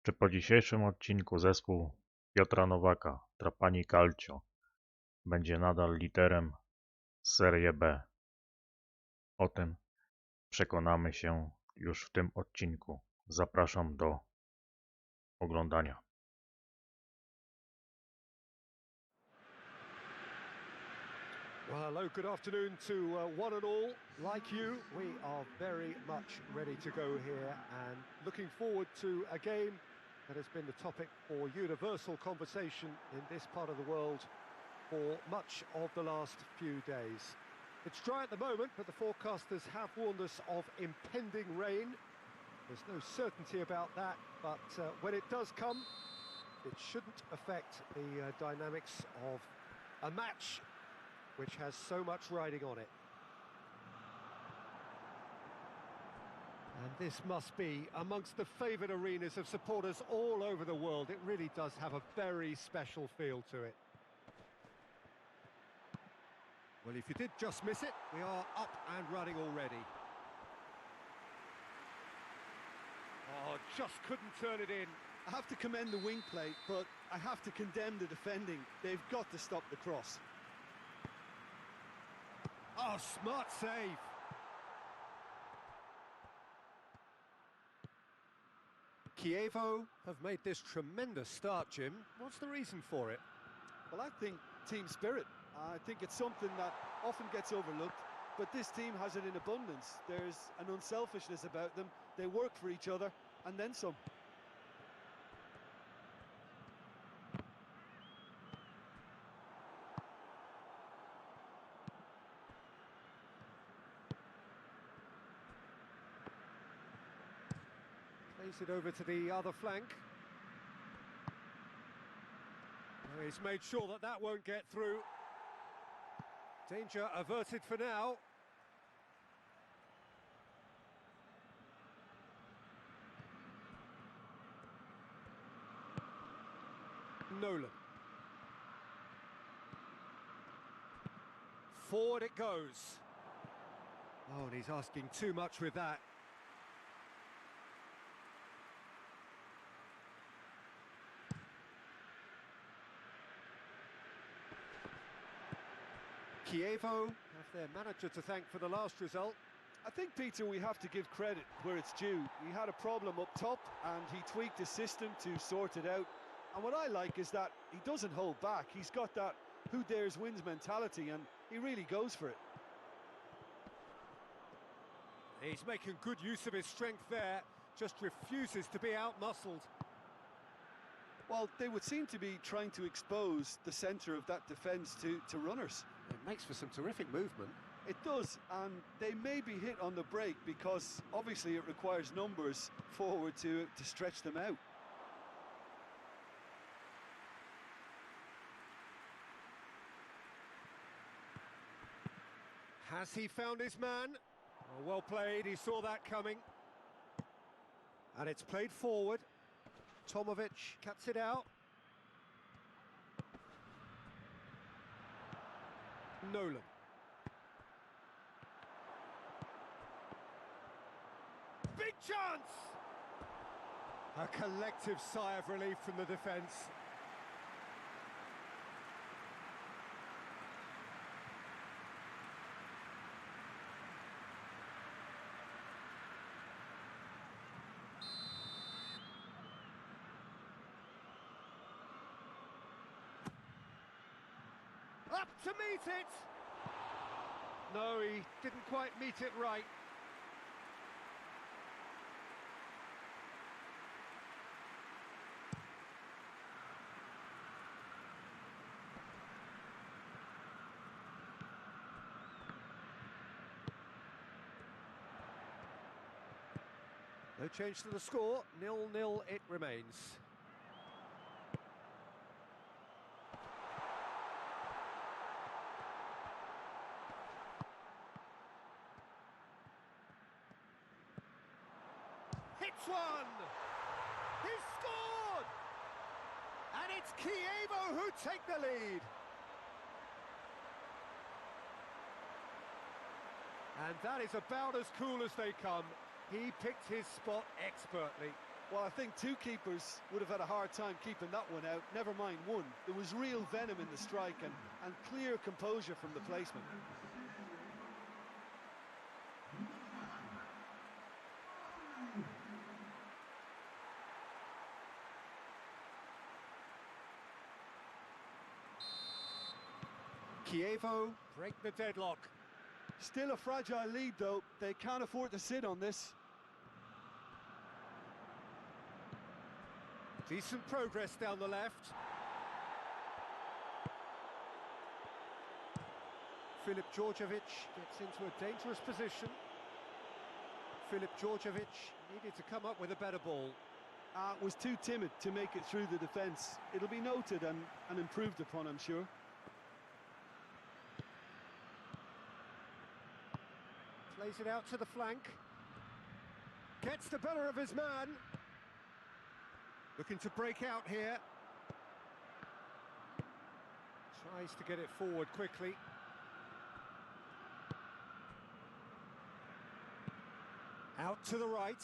Czy po dzisiejszym odcinku zespół Piotra Nowaka, Trapani Calcio, będzie nadal liderem Serie B? O tym przekonamy się już w tym odcinku. Zapraszam do oglądania. Well, hello, good afternoon to one and all. Like you, we are very much ready to go here and looking forward to a game that has been the topic for universal conversation in this part of the world for much of the last few days. It's dry at the moment, but the forecasters have warned us of impending rain. There's no certainty about that, but when it does come, it shouldn't affect the dynamics of a match which has so much riding on it. And this must be amongst the favoured arenas of supporters all over the world. It really does have a very special feel to it. Well, if you did just miss it, we are up and running already. Oh, just couldn't turn it in. I have to commend the wing play, but I have to condemn the defending. They've got to stop the cross. Oh, smart save. Chievo have made this tremendous start, Jim. What's the reason for it? Well, I think team spirit. I think it's something that often gets overlooked, but this team has it in abundance. There's an unselfishness about them. They work for each other, and then some. Plays it over to the other flank. Oh, he's made sure that that won't get through. Danger averted for now. Nolan. Forward it goes. Oh, and he's asking too much with that. Chievo have their manager to thank for the last result. I think, Peter, we have to give credit where it's due. He had a problem up top, and he tweaked his system to sort it out. And what I like is that he doesn't hold back. He's got that who dares wins mentality, and he really goes for it. He's making good use of his strength there, just refuses to be out-muscled. Well, they would seem to be trying to expose the centre of that defence to runners. It makes for some terrific movement. It does, and they may be hit on the break because obviously it requires numbers forward to stretch them out. Has he found his man? Oh, well played, he saw that coming. And it's played forward. Tomovic cuts it out. Nolan. Big chance! A collective sigh of relief from the defence. Up to meet it! No, he didn't quite meet it right. No change to the score, 0-0 it remains. Hits one! He's scored! And it's Chievo who take the lead. And that is about as cool as they come. He picked his spot expertly. Well, I think two keepers would have had a hard time keeping that one out, never mind one. There was real venom in the strike and clear composure from the placement. Kievo break the deadlock. Still a fragile lead, though. They can't afford to sit on this. Decent progress down the left. Filip Djordjevic gets into a dangerous position. Filip Djordjevic needed to come up with a better ball. Was too timid to make it through the defence. It'll be noted and improved upon, I'm sure. Plays it out to the flank. Gets the better of his man. Looking to break out here. Tries to get it forward quickly. Out to the right.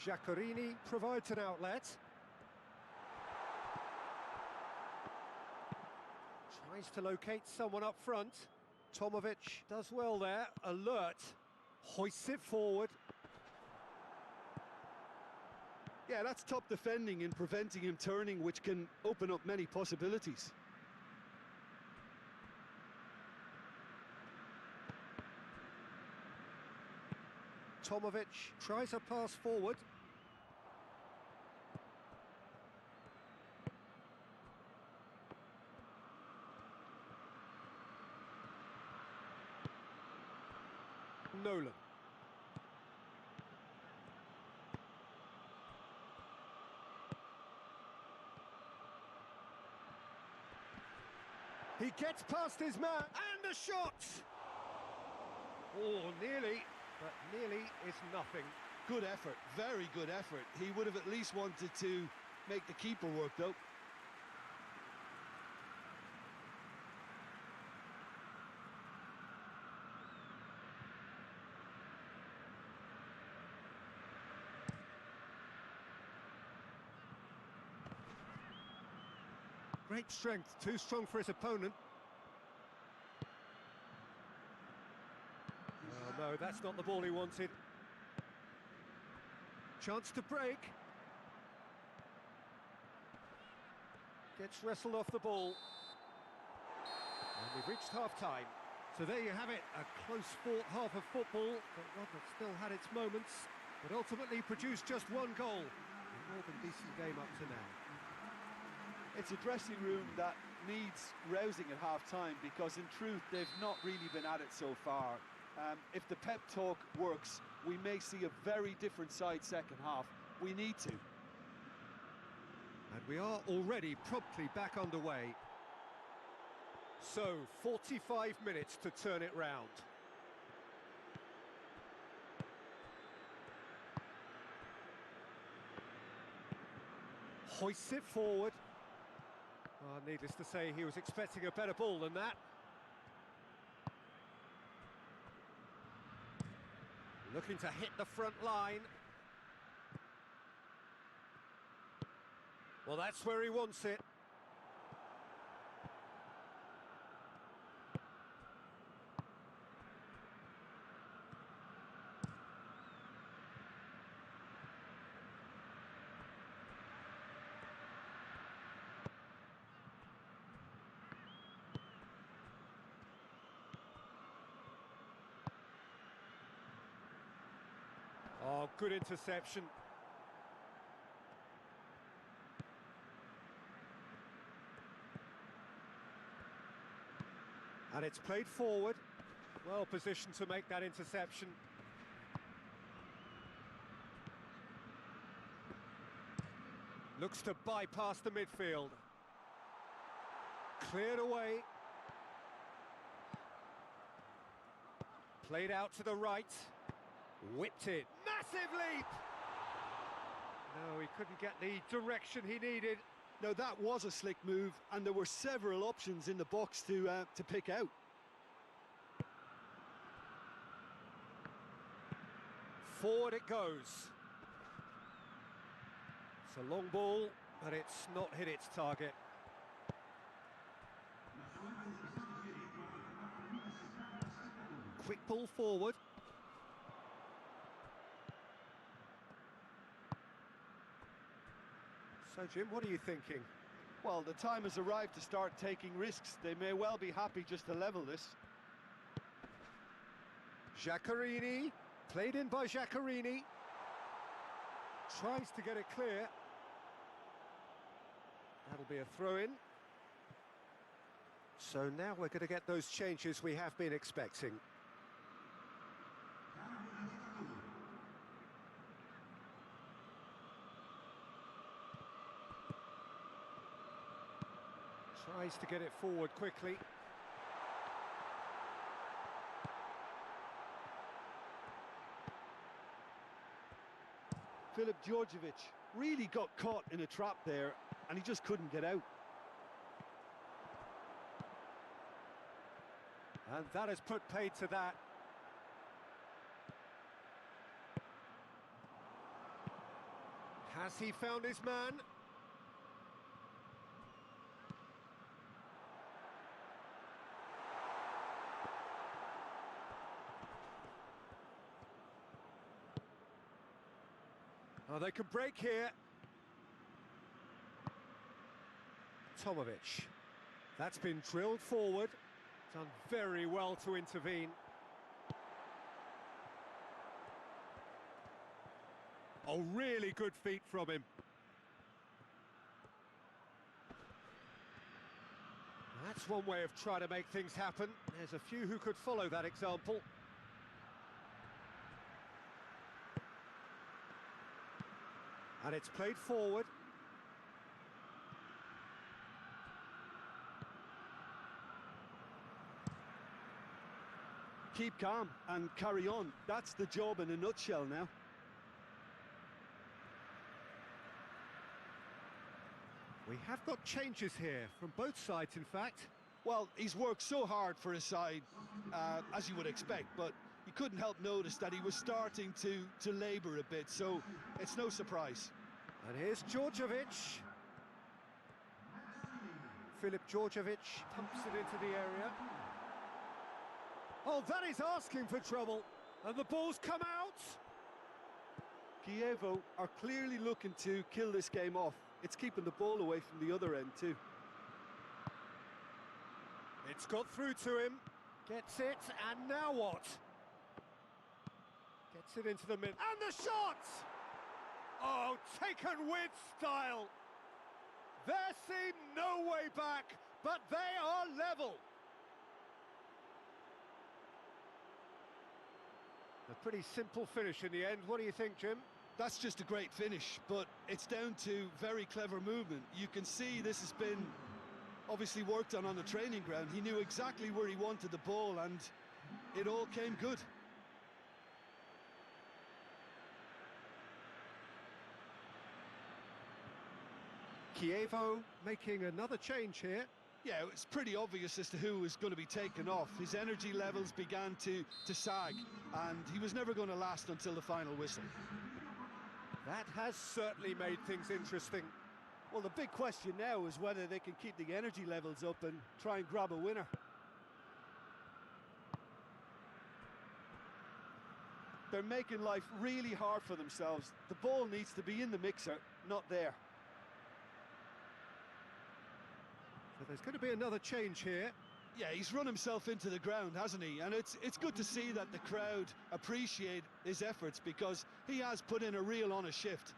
Giacorini provides an outlet. Tries to locate someone up front. Tomovic does well there, alert. Hoists it forward. Yeah, that's top defending and preventing him turning, which can open up many possibilities. Tomovic tries a pass forward. Nolan. He gets past his man, and a shot! Oh, nearly, but nearly is nothing. Good effort, very good effort. He would have at least wanted to make the keeper work, though. Great strength, too strong for his opponent. Oh no, that's not the ball he wanted. Chance to break. Gets wrestled off the ball. And we've reached half-time. So there you have it, a close-fought half of football, but one that still had its moments, but ultimately produced just one goal. A more than decent game up to now. It's a dressing room that needs rousing at half-time because, in truth, they've not really been at it so far. If the pep talk works, we may see a very different side second half. We need to. And we are already promptly back underway. So, 45 minutes to turn it round. Hoists it forward. Needless to say, he was expecting a better ball than that. Looking to hit the front line. Well, that's where he wants it. Oh, good interception. And it's played forward. Well positioned to make that interception. Looks to bypass the midfield. Cleared away. Played out to the right. Whipped it. Massive leap! No, he couldn't get the direction he needed. Now, that was a slick move, and there were several options in the box to pick out. Forward it goes. It's a long ball, but it's not hit its target. Quick ball forward. So, Jim, what are you thinking? Well, the time has arrived to start taking risks. They may well be happy just to level this. Giaccherini, played in by Giaccherini. Tries to get it clear. That'll be a throw-in. So now we're going to get those changes we have been expecting. Tries to get it forward quickly. Filip Djordjevic really got caught in a trap there, and he just couldn't get out. And that has put paid to that. Has he found his man? Oh, they can break here. Tomovic. That's been drilled forward. Done very well to intervene. Oh, really good feet from him. That's one way of trying to make things happen. There's a few who could follow that example. And it's played forward. Keep calm and carry on. That's the job in a nutshell now. We have got changes here, from both sides, in fact. Well, he's worked so hard for his side, as you would expect, but you couldn't help notice that he was starting to labour a bit, so it's no surprise. And here's Djordjevic. Filip Djordjevic pumps it into the area. Oh, that is asking for trouble. And the ball's come out. Kievo are clearly looking to kill this game off. It's keeping the ball away from the other end too. It's got through to him. Gets it, and now what? Gets it into the mid. And the shot! Oh, taken with style. There seemed no way back, but they are level. A pretty simple finish in the end. What do you think, Jim? That's just a great finish, but it's down to very clever movement. You can see this has been obviously worked on the training ground. He knew exactly where he wanted the ball, and it all came good. Kievo making another change here. Yeah, it's pretty obvious as to who was going to be taken off. His energy levels began to sag, and he was never going to last until the final whistle. That has certainly made things interesting. Well, the big question now is whether they can keep the energy levels up and try and grab a winner. They're making life really hard for themselves. The ball needs to be in the mixer, not there. So there's going to be another change here. Yeah, he's run himself into the ground, hasn't he? And it's good to see that the crowd appreciate his efforts, because he has put in a real honest shift.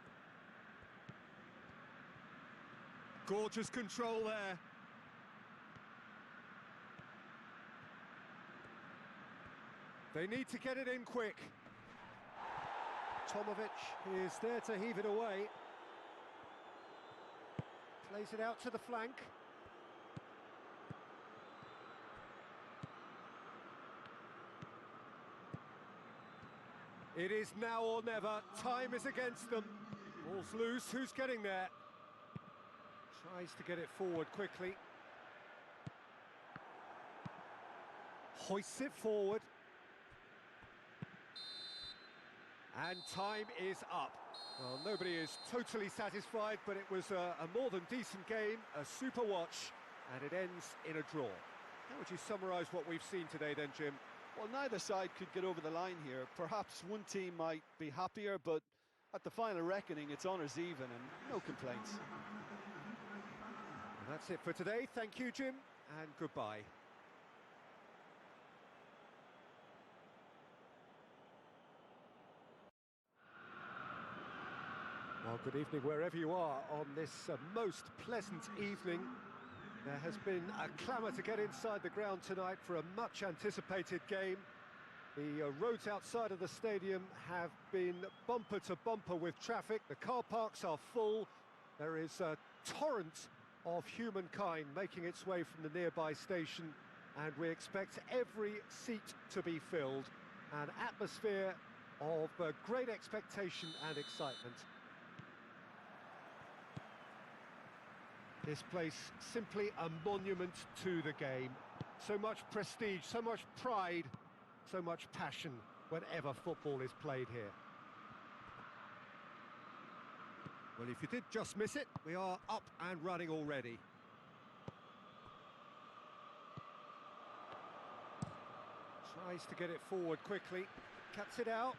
Gorgeous control there. They need to get it in quick. Tomovic is there to heave it away. Plays it out to the flank. It is now or never. Time is against them. Ball's loose. Who's getting there? Tries to get it forward quickly. Hoists it forward. And time is up. Well, nobody is totally satisfied, but it was a more than decent game, a super watch, and it ends in a draw. How would you summarise what we've seen today then, Jim? Well, neither side could get over the line here. Perhaps one team might be happier, but at the final reckoning, it's honours even and no complaints. And that's it for today. Thank you, Jim, and goodbye. Well, good evening wherever you are on this most pleasant evening. There has been a clamour to get inside the ground tonight for a much anticipated game. The roads outside of the stadium have been bumper to bumper with traffic. The car parks are full. There is a torrent of humankind making its way from the nearby station, and we expect every seat to be filled. An atmosphere of great expectation and excitement. This place simply a monument to the game. So much prestige, so much pride, so much passion whenever football is played here. Well, if you did just miss it, we are up and running already. Tries to get it forward quickly, cuts it out.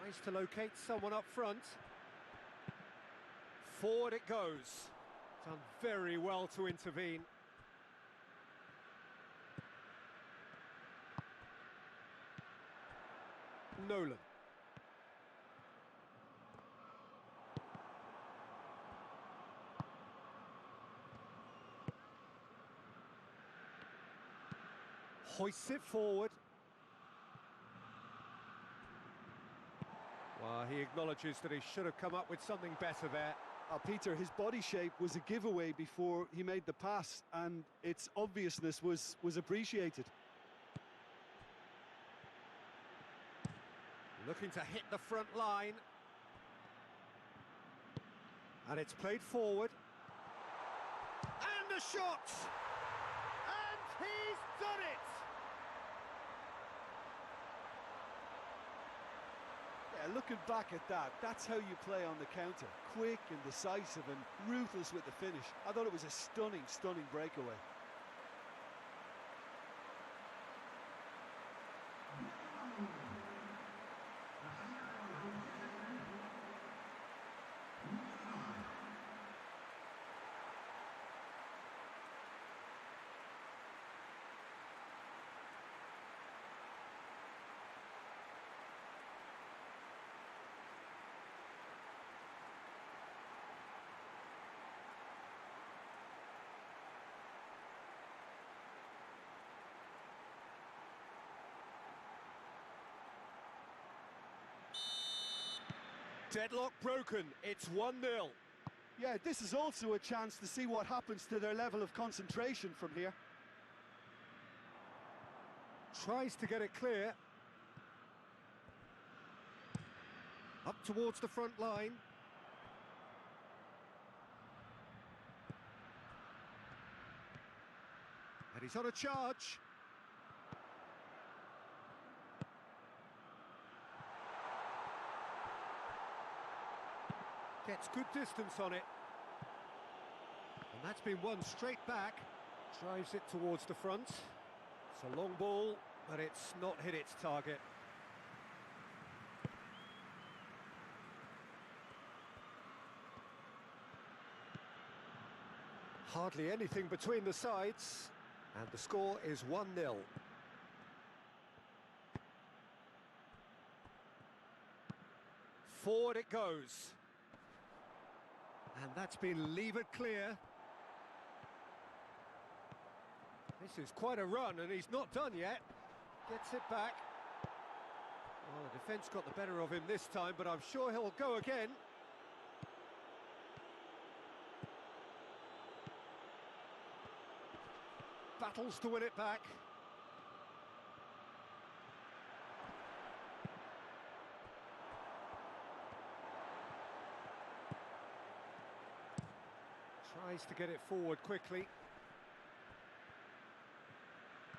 Tries to locate someone up front. Forward it goes. Done very well to intervene. Nolan. Hoists it forward. Well, he acknowledges that he should have come up with something better there. Peter, his body shape was a giveaway before he made the pass, and its obviousness was appreciated. Looking to hit the front line. And it's played forward. And the shot! And he's done it! Yeah, looking back at that, that's how you play on the counter. Quick and decisive and ruthless with the finish. I thought it was a stunning, stunning breakaway. Deadlock broken, it's 1-0. Yeah, this is also a chance to see what happens to their level of concentration from here. Tries to get it clear. Up towards the front line. And he's on a charge. Gets good distance on it. And that's been won straight back. Drives it towards the front. It's a long ball, but it's not hit its target. Hardly anything between the sides, and the score is 1-0. Forward it goes. And that's been levered clear. This is quite a run, and he's not done yet. Gets it back. Well, the defence got the better of him this time, but I'm sure he'll go again. Battles to win it back. Tries to get it forward quickly.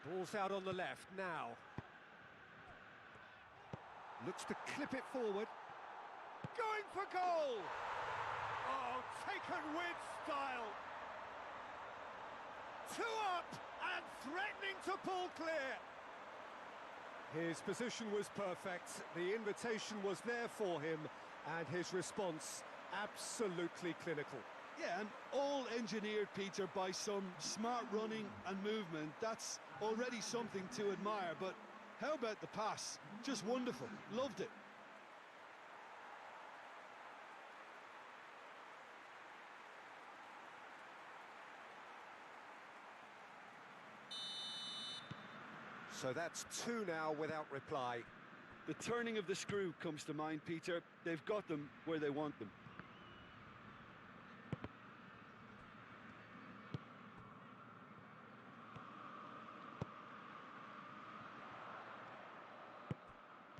Ball's out on the left now. Looks to clip it forward. Going for goal! Oh, taken with style. 2 up and threatening to pull clear. His position was perfect, the invitation was there for him, and his response absolutely clinical. Yeah, and all engineered, Peter, by some smart running and movement. That's already something to admire, but how about the pass? Just wonderful. Loved it. So that's 2 now without reply. The turning of the screw comes to mind, Peter. They've got them where they want them.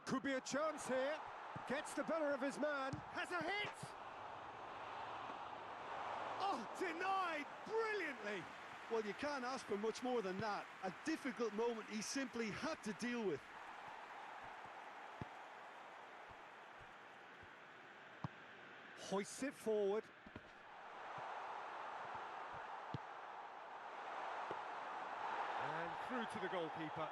Could be a chance here. Gets the better of his man. Has a hit! Oh, denied brilliantly! Well, you can't ask for much more than that. A difficult moment he simply had to deal with. Hoists it forward. And through to the goalkeeper.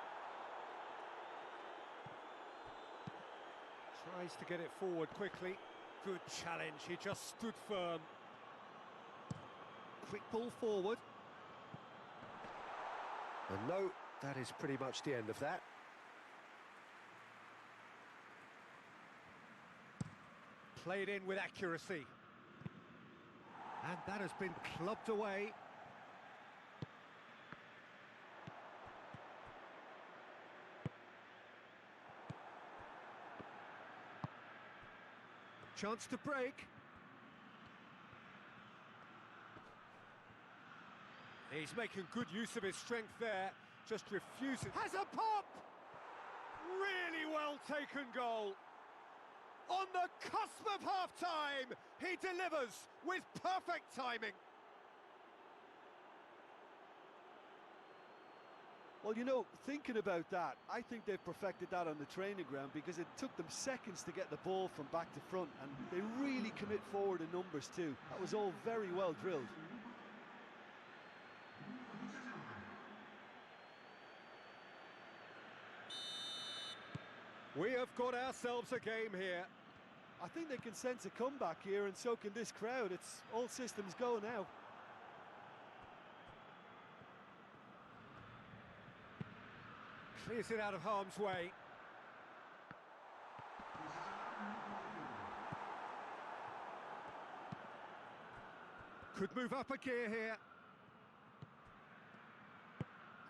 Tries to get it forward quickly. Good challenge, he just stood firm. Quick ball forward. And no, that is pretty much the end of that. Played in with accuracy. And that has been clubbed away. Chance to break. He's making good use of his strength there, just refusing. Has a pop! Really well taken goal. On the cusp of half-time, he delivers with perfect timing. Well, you know, thinking about that, I think they've perfected that on the training ground because it took them seconds to get the ball from back to front, and they really commit forward in numbers too. That was all very well drilled. We have got ourselves a game here. I think they can sense a comeback here, and so can this crowd. It's all systems go now. Clears it out of harm's way. Could move up a gear here.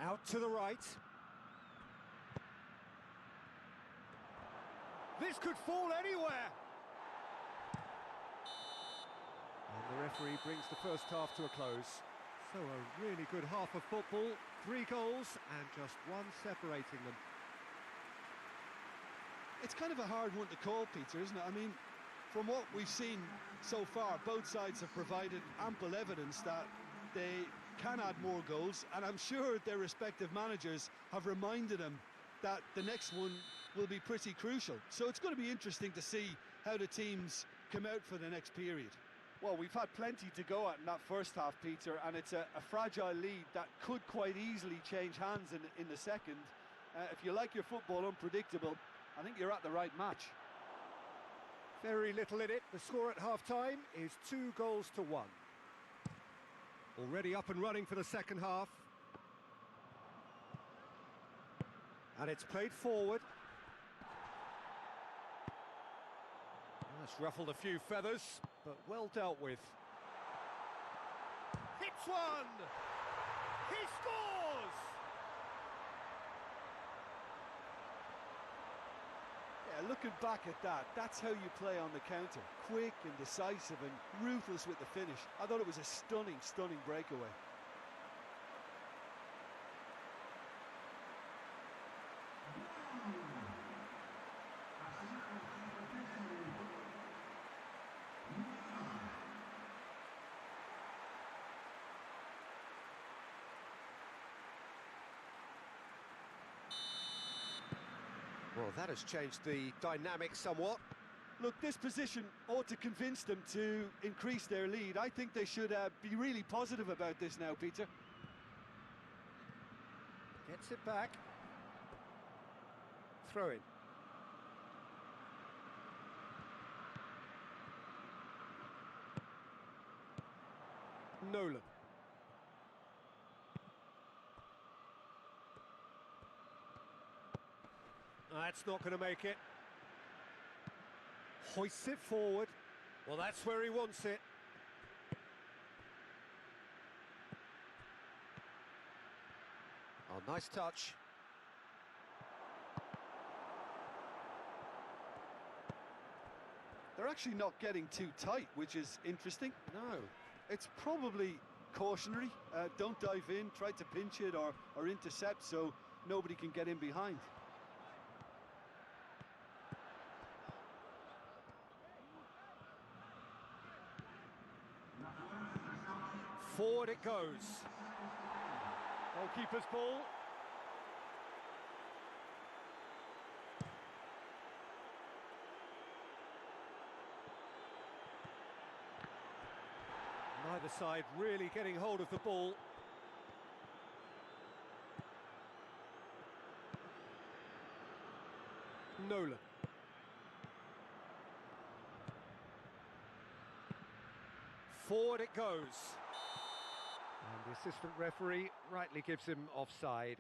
Out to the right. This could fall anywhere. And the referee brings the first half to a close. So a really good half of football, 3 goals and just 1 separating them. It's kind of a hard one to call, Peter, isn't it? I mean, from what we've seen so far, both sides have provided ample evidence that they can add more goals, and I'm sure their respective managers have reminded them that the next one will be pretty crucial. So it's going to be interesting to see how the teams come out for the next period. Well, we've had plenty to go at in that first half, Peter, and it's a fragile lead that could quite easily change hands in the second. If you like your football unpredictable, I think you're at the right match. Very little in it. The score at half-time is 2 goals to 1. Already up and running for the second half. And it's played forward. That's ruffled a few feathers, but well dealt with. Hits one! He scores! Yeah, looking back at that, that's how you play on the counter. Quick and decisive and ruthless with the finish. I thought it was a stunning, stunning breakaway. Well, that has changed the dynamic somewhat. Look, this position ought to convince them to increase their lead. I think they should be really positive about this now, Peter. Gets it back. Throw in. Nolan. That's not going to make it. Hoists it forward. Well, that's where he wants it. Oh, nice touch. They're actually not getting too tight, which is interesting. No. It's probably cautionary. Don't dive in, try to pinch it or intercept so nobody can get in behind. Forward it goes. Goalkeeper's ball. Neither side really getting hold of the ball. Nolan. Forward it goes. And the assistant referee rightly gives him offside.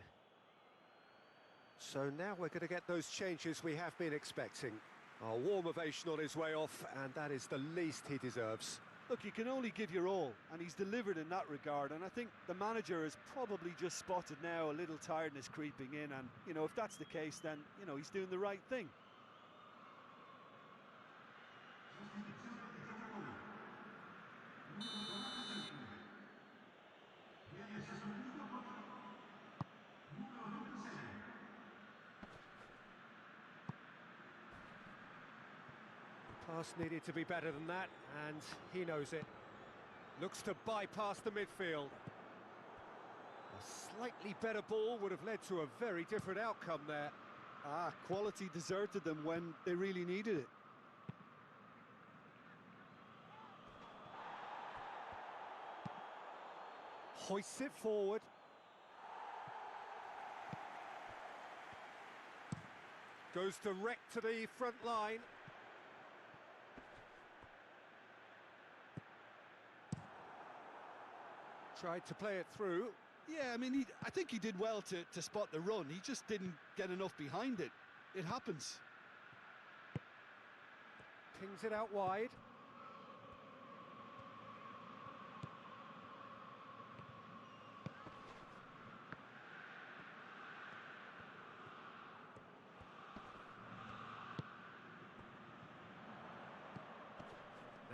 So now we're going to get those changes we have been expecting. A warm ovation on his way off, and that is the least he deserves. Look, you can only give your all, and he's delivered in that regard, and I think the manager has probably just spotted now a little tiredness creeping in, and, you know, if that's the case, then, you know, he's doing the right thing. Pass needed to be better than that, and he knows it. Looks to bypass the midfield. A slightly better ball would have led to a very different outcome there. Quality deserted them when they really needed it. Hoists it forward. Goes direct to the front line. Tried to play it through. Yeah, I mean, I think he did well to spot the run. He just didn't get enough behind it. It happens. Pings it out wide.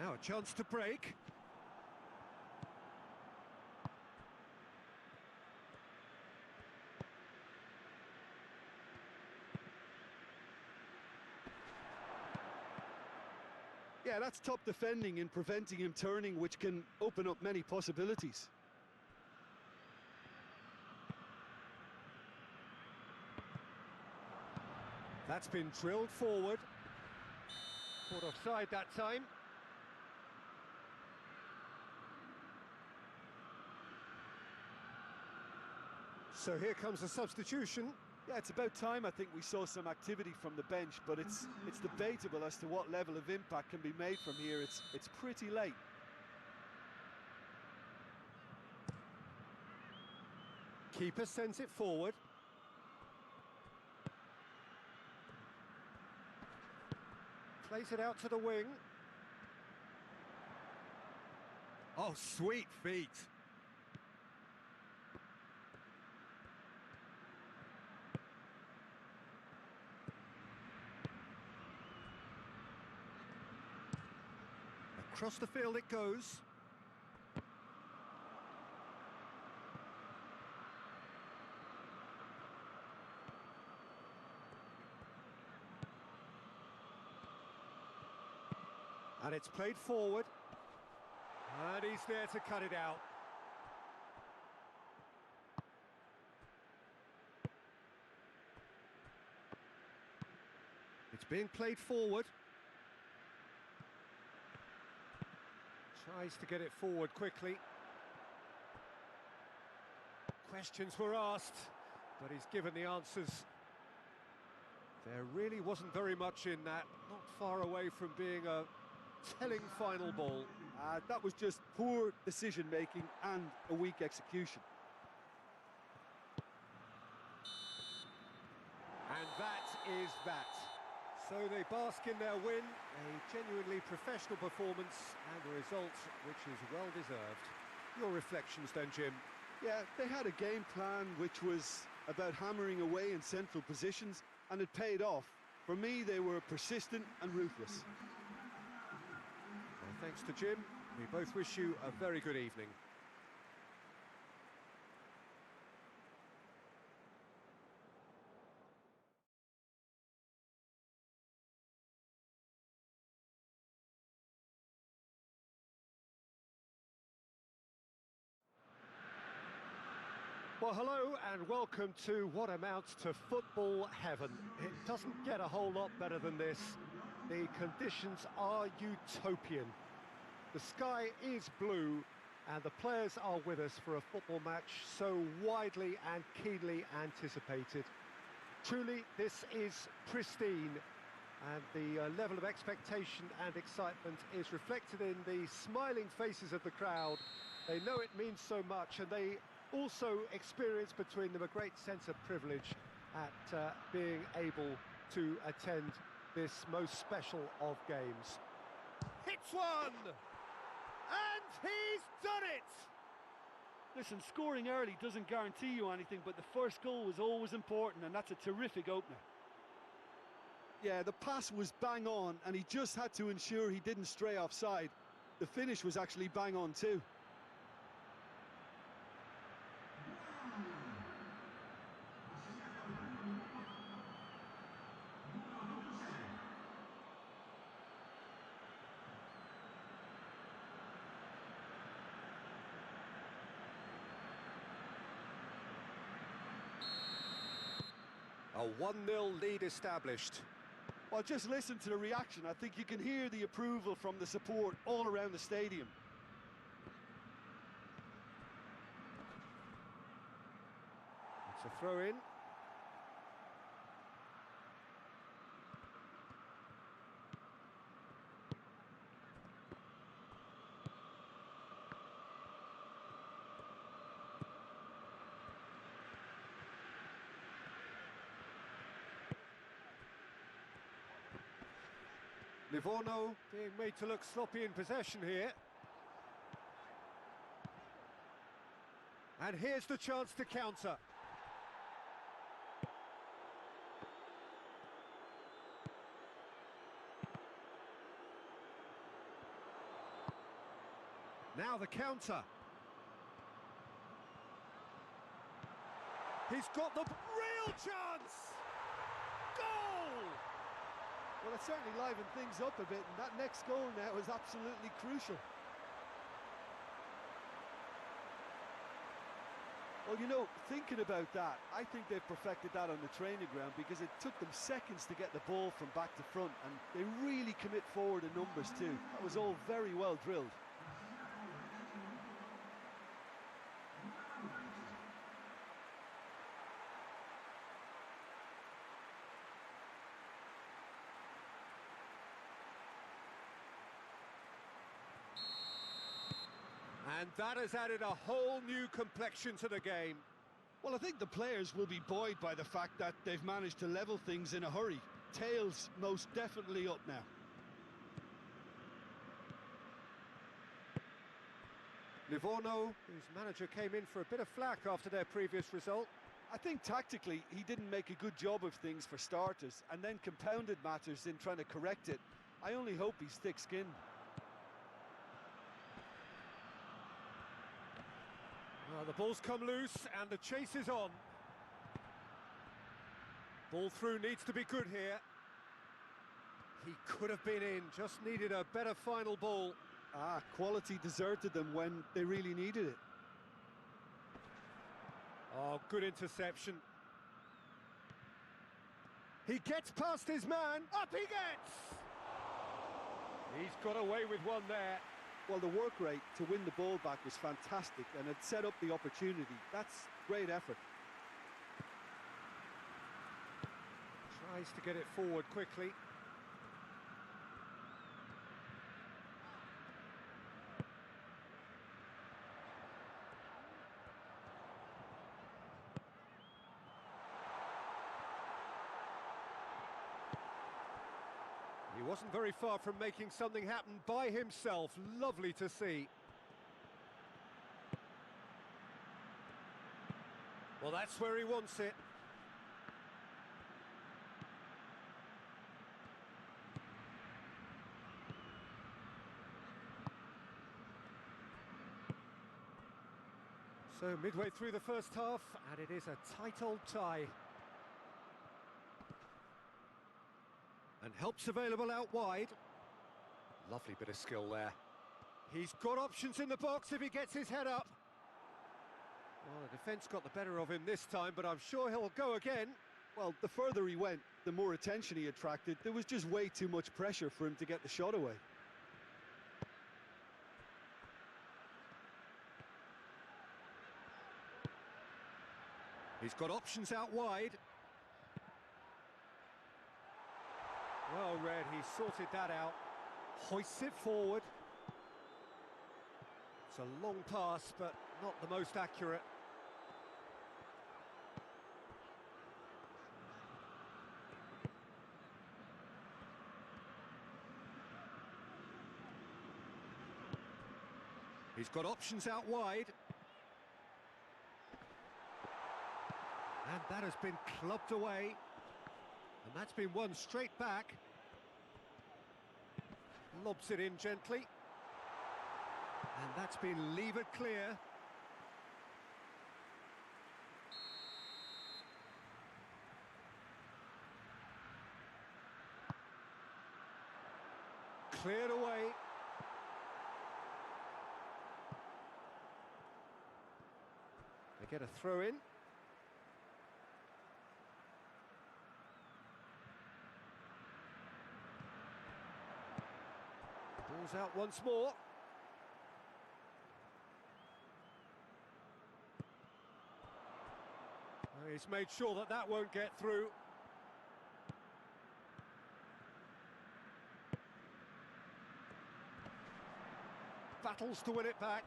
Now a chance to break. Yeah, that's top defending and preventing him turning, which can open up many possibilities. That's been drilled forward. Caught offside that time. So here comes a substitution. Yeah, it's about time I think we saw some activity from the bench, but it's debatable as to what level of impact can be made from here. It's pretty late. Keeper sends it forward. Plays it out to the wing. Oh, sweet feet. Across the field it goes. And it's played forward. And he's there to cut it out. It's being played forward. Tries to get it forward quickly. Questions were asked, but he's given the answers. There really wasn't very much in that, not far away from being a telling final ball. That was just poor decision-making and a weak execution. And that is that. So they bask in their win, a genuinely professional performance and a result which is well deserved. Your reflections then, Jim? Yeah, they had a game plan which was about hammering away in central positions, and it paid off. For me, they were persistent and ruthless. Well, thanks to Jim. We both wish you a very good evening. Well, hello and welcome to what amounts to football heaven. It doesn't get a whole lot better than this. The conditions are utopian. The sky is blue and the players are with us for a football match so widely and keenly anticipated. Truly, this is pristine, and the level of expectation and excitement is reflected in the smiling faces of the crowd. They know it means so much, and they also experience between them a great sense of privilege at being able to attend this most special of games. Hits one! And he's done it! Listen, scoring early doesn't guarantee you anything, but the first goal was always important, and that's a terrific opener. Yeah, the pass was bang on, and he just had to ensure he didn't stray offside. The finish was actually bang on too. A 1-0 lead established. Well, just listen to the reaction. I think you can hear the approval from the support all around the stadium. It's a throw-in. Livorno being made to look sloppy in possession here. And here's the chance to counter. Now the counter. He's got the real chance! Goal! Well, it certainly livened things up a bit, and that next goal now is absolutely crucial. Well, you know, thinking about that, I think they've perfected that on the training ground, because it took them seconds to get the ball from back to front, and they really commit forward in numbers too. That was all very well drilled. And that has added a whole new complexion to the game. Well, I think the players will be buoyed by the fact that they've managed to level things in a hurry. Tails most definitely up now. Livorno, whose manager came in for a bit of flack after their previous result. I think tactically he didn't make a good job of things for starters, and then compounded matters in trying to correct it. I only hope he's thick-skinned. The ball's come loose and the chase is on. Ball through needs to be good here. He could have been in, just needed a better final ball. Quality deserted them when they really needed it. Oh, good interception. He gets past his man. Up he gets! He's got away with one there. Well, the work rate to win the ball back was fantastic, and it set up the opportunity. That's great effort. Tries to get it forward quickly. He wasn't very far from making something happen by himself. Lovely to see. Well, that's where he wants it. So midway through the first half, and it is a tight old tie. And help's available out wide. Lovely bit of skill there. He's got options in the box if he gets his head up. Well, the defence got the better of him this time, but I'm sure he'll go again. Well, the further he went, the more attention he attracted. There was just way too much pressure for him to get the shot away. He's got options out wide. Well read, he sorted that out. Hoists it forward. It's a long pass, but not the most accurate. He's got options out wide. And that has been clubbed away. And that's been won straight back. Lobs it in gently. And that's been levered clear. Cleared away. They get a throw in. Ball's out once more. He's made sure that that won't get through. Battles to win it back.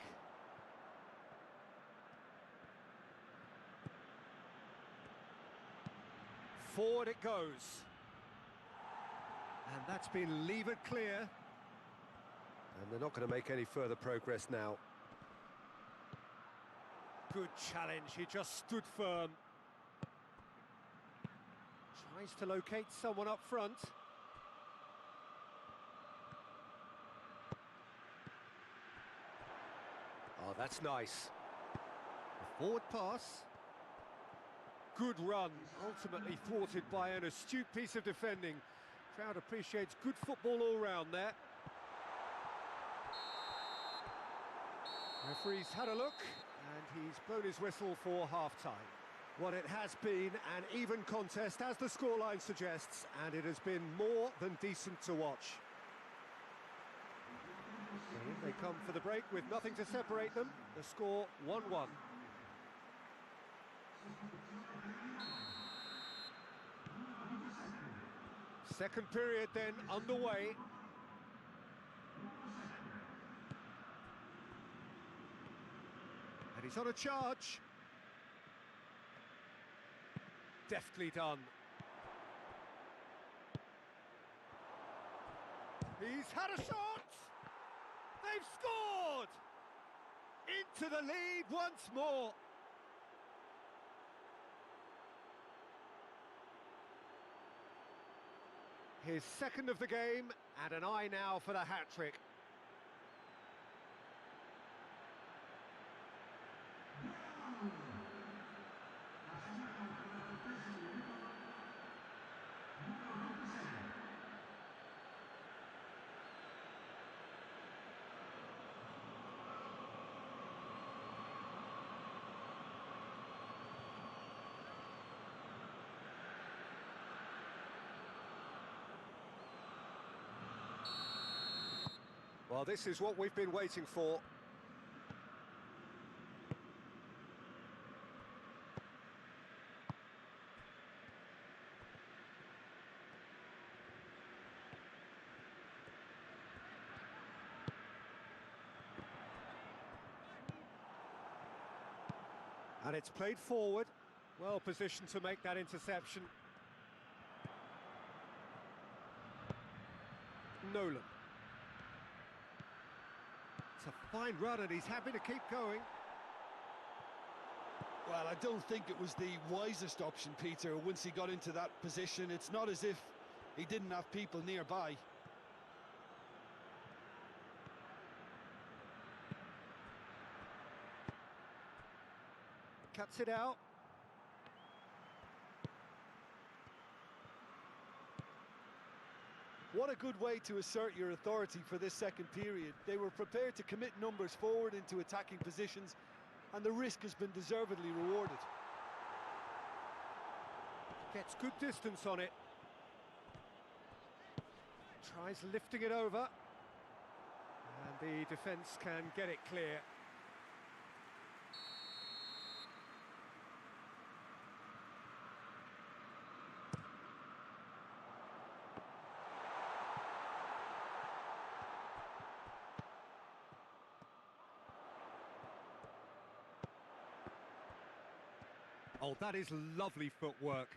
Forward it goes. And that's been levered clear. And they're not going to make any further progress now. Good challenge, he just stood firm. Tries to locate someone up front. Oh, that's nice. A forward pass. Good run, ultimately thwarted by an astute piece of defending. Crowd appreciates good football all round there. Referee's had a look, and he's blown his whistle for half-time. Well, it has been an even contest, as the scoreline suggests, and it has been more than decent to watch. They come for the break with nothing to separate them. The score 1-1. Second period then underway. And he's on a charge. Deftly done. He's had a shot! They've scored! Into the lead once more. His second of the game, and an eye now for the hat-trick. Well, this is what we've been waiting for. And it's played forward. Well positioned to make that interception. Nolan. It's a fine run and he's happy to keep going. Well, I don't think it was the wisest option, Peter, once he got into that position. It's not as if he didn't have people nearby. Cuts it out. What a good way to assert your authority for this second period. They were prepared to commit numbers forward into attacking positions, and the risk has been deservedly rewarded. Gets good distance on it. Tries lifting it over. And the defence can get it clear. Oh, that is lovely footwork.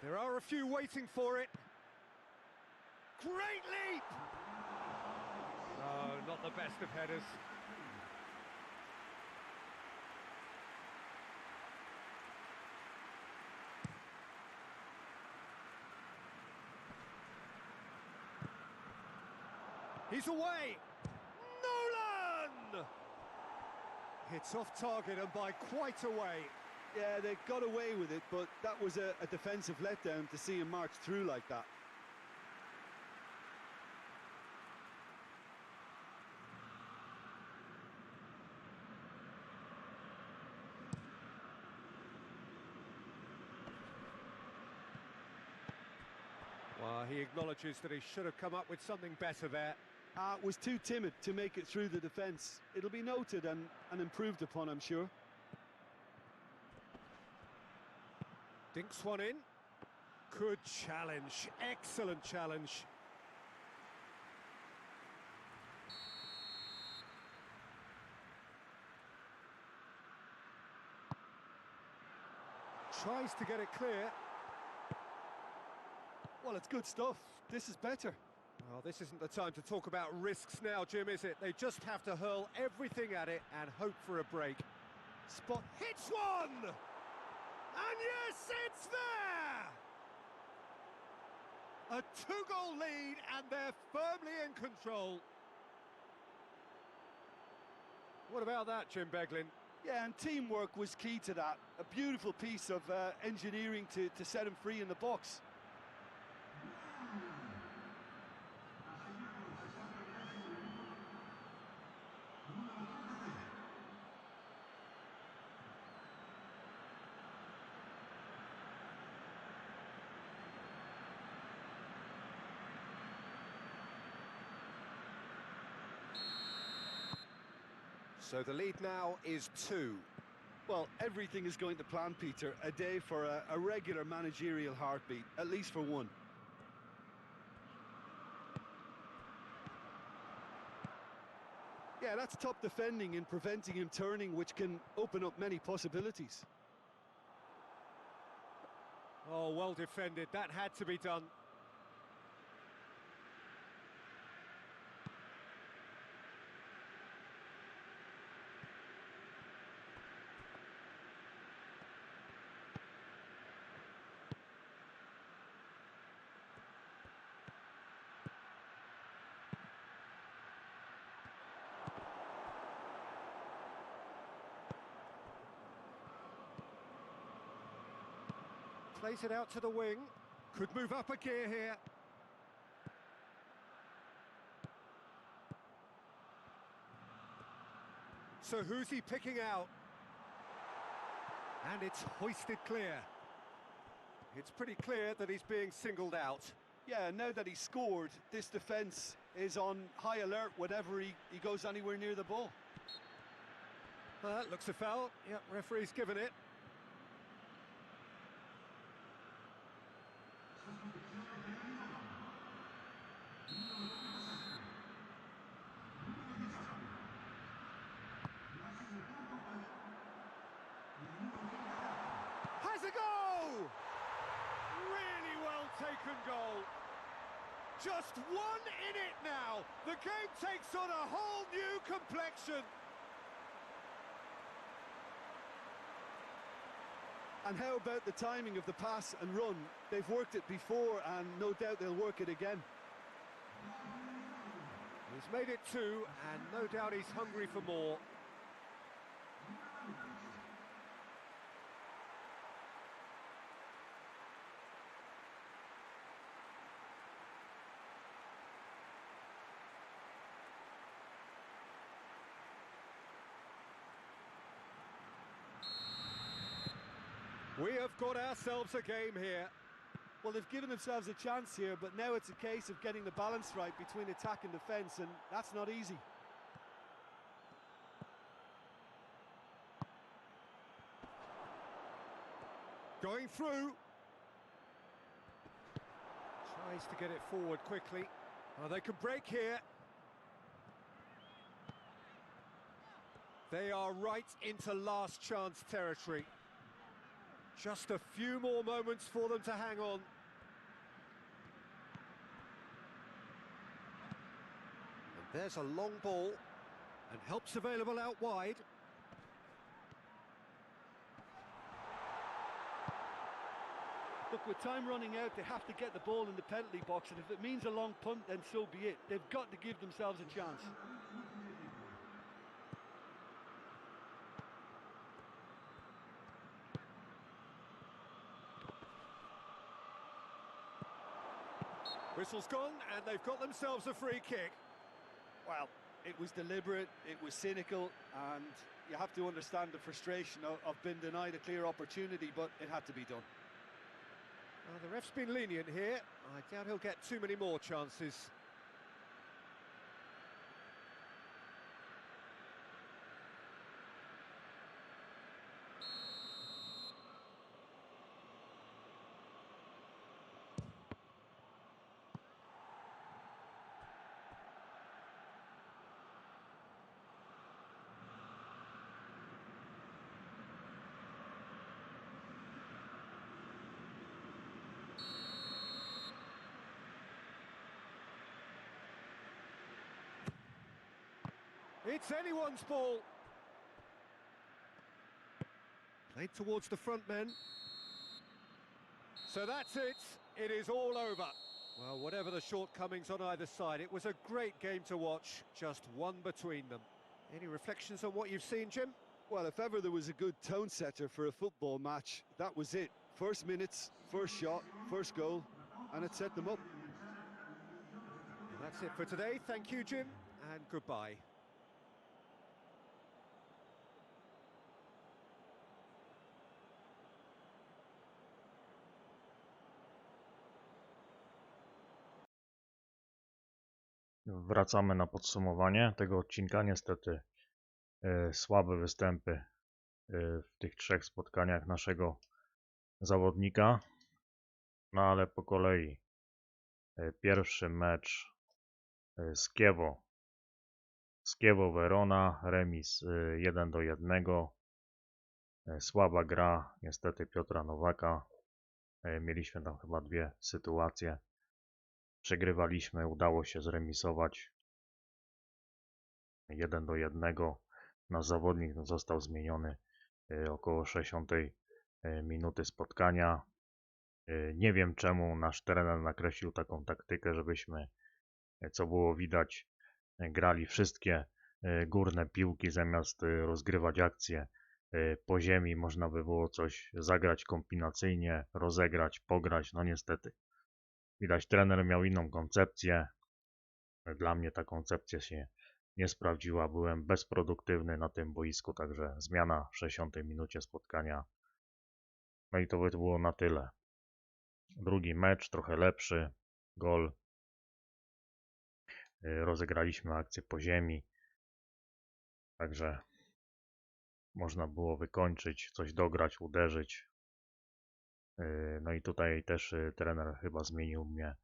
There are a few waiting for it. Great leap! No, not the best of headers. He's away! Nolan! It's off target and by quite a way. Yeah, they got away with it, but that was a defensive letdown to see him march through like that. Well, he acknowledges that he should have come up with something better there. Was too timid to make it through the defence. It'll be noted and improved upon, I'm sure. Dinks one in. Good challenge. Excellent challenge. Tries to get it clear. Well, it's good stuff. This is better. Well, this isn't the time to talk about risks now, Jim, is it? They just have to hurl everything at it and hope for a break. Spot hits one! And yes, it's there! A two-goal lead, and they're firmly in control. What about that, Jim Beglin? Yeah, and teamwork was key to that. A beautiful piece of engineering to set him free in the box. So the lead now is 2. Well, everything is going to plan, Peter. A day for a regular managerial heartbeat, at least for one. Yeah, that's top defending and preventing him turning, which can open up many possibilities. Oh, well defended. That had to be done. Plays it out to the wing. Could move up a gear here. So who's he picking out? And it's hoisted clear. It's pretty clear that he's being singled out. Yeah, now that he scored, this defence is on high alert whenever he goes anywhere near the ball. Looks a foul. Yep, referee's given it. Has a goal! Really well taken goal. Just one in it now. The game takes on a whole new complexion. And how about the timing of the pass and run? They've worked it before and no doubt they'll work it again. He's made it 2 and no doubt he's hungry for more. We have got ourselves a game here. Well, they've given themselves a chance here, but now it's a case of getting the balance right between attack and defence, and that's not easy. Going through. Tries to get it forward quickly. Oh, they can break here. They are right into last chance territory. Just a few more moments for them to hang on. And there's a long ball, and help's available out wide. Look, with time running out, they have to get the ball in the penalty box, and if it means a long punt, then so be it. They've got to give themselves a chance. Whistle's gone, and they've got themselves a free kick. Well, it was deliberate, it was cynical, and you have to understand the frustration of being denied a clear opportunity, but it had to be done. The ref's been lenient here. I doubt he'll get too many more chances. It's anyone's ball. Played towards the front men. So that's it. It is all over. Well, whatever the shortcomings on either side, it was a great game to watch. Just one between them. Any reflections on what you've seen, Jim? Well, if ever there was a good tone setter for a football match, that was it. First minutes, first shot, first goal, and it set them up. And that's it for today. Thank you, Jim, and goodbye. Wracamy na podsumowanie tego odcinka. Niestety słabe występy w tych 3 spotkaniach naszego zawodnika. No ale po kolei. Pierwszy mecz z Chievo Verona, remis 1-1. Słaba gra niestety Piotra Nowaka. Mieliśmy tam chyba 2 sytuacje. Przegrywaliśmy, udało się zremisować 1-1. Nasz zawodnik został zmieniony około 60 minuty spotkania. Nie wiem czemu nasz trener nakreślił taką taktykę, żebyśmy, co było widać, grali wszystkie górne piłki zamiast rozgrywać akcje po ziemi. Można by było coś zagrać kombinacyjnie, rozegrać, pograć. No niestety. Widać, trener miał inną koncepcję. Dla mnie ta koncepcja się nie sprawdziła. Byłem bezproduktywny na tym boisku, także zmiana w 60 minucie spotkania. No i to by było na tyle. Drugi mecz, trochę lepszy, gol. Rozegraliśmy akcję po ziemi, także można było wykończyć, coś dograć, uderzyć. No i tutaj też trener chyba zmienił mnie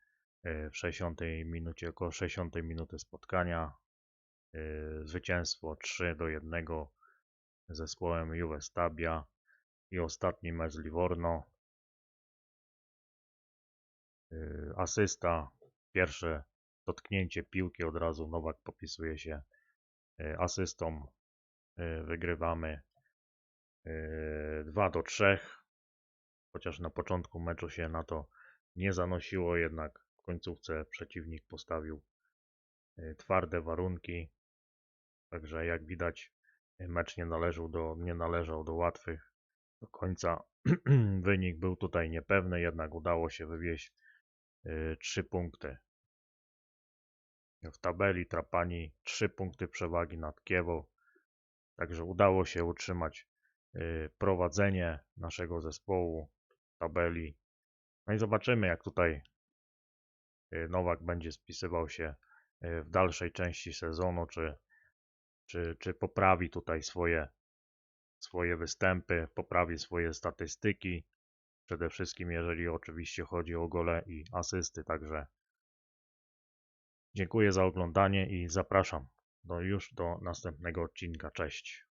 w 60 minucie, około 60 minuty spotkania. Zwycięstwo 3-1 z zespołem Juve Stabia i ostatni mecz z Livorno. Asysta, pierwsze dotknięcie piłki, od razu Nowak popisuje się asystą. Wygrywamy 2-3, chociaż na początku meczu się na to nie zanosiło, jednak w końcówce przeciwnik postawił twarde warunki, także jak widać mecz nie należał do łatwych do końca. Wynik był tutaj niepewny, jednak udało się wywieźć 3 punkty. W tabeli Trapani 3 punkty przewagi nad Kiewą, także udało się utrzymać prowadzenie naszego zespołu w tabeli. No i zobaczymy, jak tutaj Nowak będzie spisywał się w dalszej części sezonu, czy poprawi tutaj swoje występy, poprawi swoje statystyki. Przede wszystkim jeżeli oczywiście chodzi o gole i asysty. Także dziękuję za oglądanie i zapraszam już do następnego odcinka. Cześć.